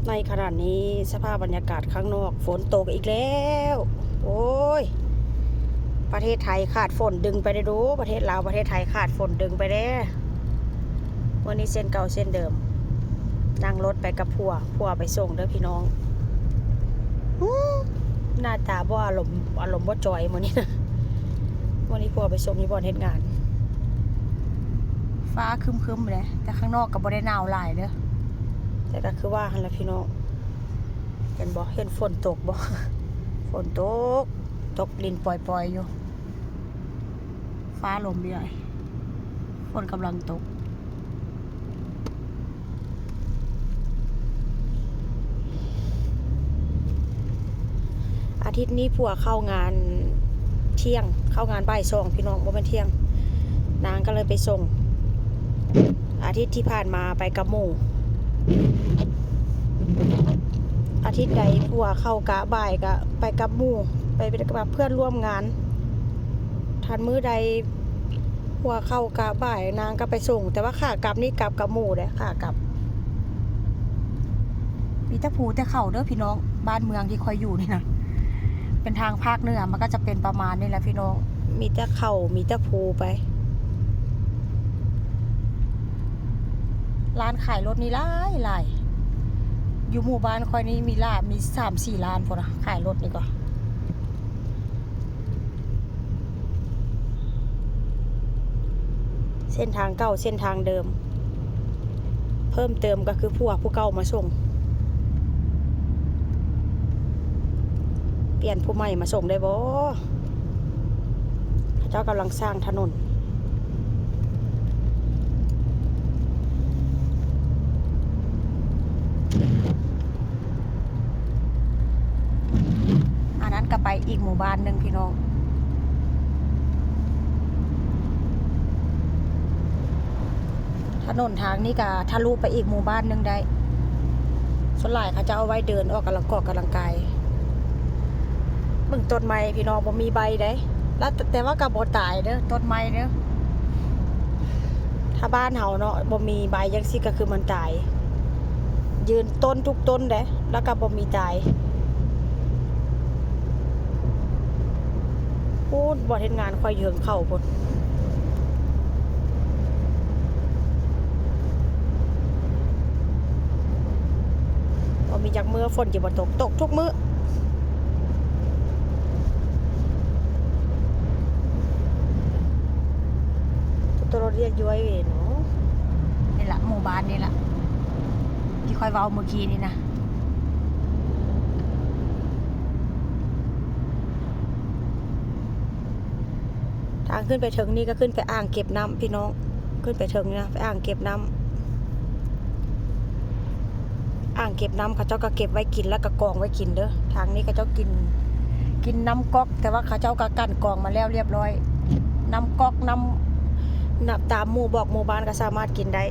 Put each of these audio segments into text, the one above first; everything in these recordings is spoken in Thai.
ในขณะนี้สภาพบรรยากาศข้างนอกฝนตกอีกแล้วโอ้ยประเทศไทยขาดฝนดึงไปได้ดูประเทศลาวประเทศไทยขาดฝนดึงไปได้วันนี้เส้นเก่าเส้นเดิมนั่งรถไปกับผัวไปส่งเด้อพี่น้องหน้าตาบ่อารมณ์บ่จอยมื้อนี้นะวันนี้ผัวไปส่งที่บ่อนเฮ็ดงานฟ้าครึมๆเลยแต่ข้างนอกก็บ่ได้หนาวหลายเด้อแต่ก็คือว่าหั่นล่ะพี่น้องเห็นบ่เห็นฝนตกบ่ ฝนตกลินปล่อยๆอยู่ฟ้าลมใหญ่ฝนกำลังตกอาทิตย์นี้ผัวเข้างานเที่ยงเข้างานบ่ายสองพี่น้องบ่แม่นเที่ยงนางก็เลยไปส่งอาทิตย์ที่ผ่านมาไปกับหมู่อาทิตย์ใดผัวเข้ากะบ่ายก็ไปกับหมู่ไปกับเพื่อนร่วมงานทันมื้อใดผัวเข้ากะบ่ายนางก็ไปส่งแต่ว่าขากลับนี่กลับกับหมู่เด้ขากลับมีแต่ภูแต่เขาเด้อพี่น้องบ้านเมืองที่คอยอยู่นี่นะเป็นทางภาคเหนือมันก็จะเป็นประมาณนี้แหละพี่น้องมีแต่เขามีแต่ภูไปร้านขายรถนี่หลายอยู่หมู่บ้านคอยนี้มีมี 3-4 ร้านพอนะขายรถนี่ก็เส้นทางเก่าเส้นทางเดิมเพิ่มเติมก็คือผู้เก่ามาส่งเปลี่ยนผู้ใหม่มาส่งได้บ่เจ้ากำลังสร้างถนนอันนั้นก็ไปอีกหมู่บ้านหนึ่งพี่น้องถนนทางนี้ก็ทะลุไปอีกหมู่บ้านหนึ่งได้ส่วนหลายเขาจะเอาไว้เดินออกกำลังกายเบิ่งต้นไม้พี่น้องบ่มีใบได้แล้วแต่ว่าก็บ่ตายเด้อต้นไม้เด้อถ้าบ้านเฮาเนาะบ่มีใบจังซี่ก็คือมันตายยืนต้นทุกต้นเด้แล้วก็บ่มีตายพูดบ่เฮ็ดงานค่อยเยิงเข้าพุ่นบ่มีจักมื้อฝนสิบ่ตกทุกมื้อตัวรถเรียกย้อยเวเนาะนี่ล่ะหมู่บ้านนี่ล่ะที่ค่อยเว้าเมื่อกี้นี่นะทางขึ้นไปถึงนี่ก็ขึ้นไปอ่างเก็บน้ำพี่น้องขึ้นไปถึงนะไปอ่างเก็บน้ำอ่างเก็บน้ำเขาเจ้าก็เก็บไว้กินแล้วก็กองไว้กินเด้อทางนี้เขาเจ้ากินน้ำก๊อกแต่ว่าเขาเจ้าก็กั้นกองมาแล้วเรียบร้อยน้ำก๊อกน้ำตามหมู่บอกหมู่บ้านก็สามารถกินได้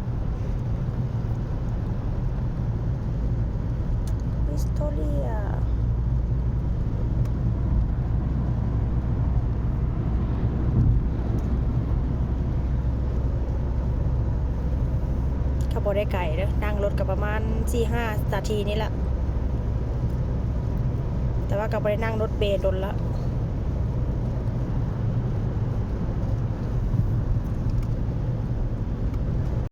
วิสตอเรียขับรถได้ไกลเด้อนั่งรถกับประมาณ 4-5 นาทีนี่แหละแต่ว่าก็บ่ได้นั่งรถเบนโดนละ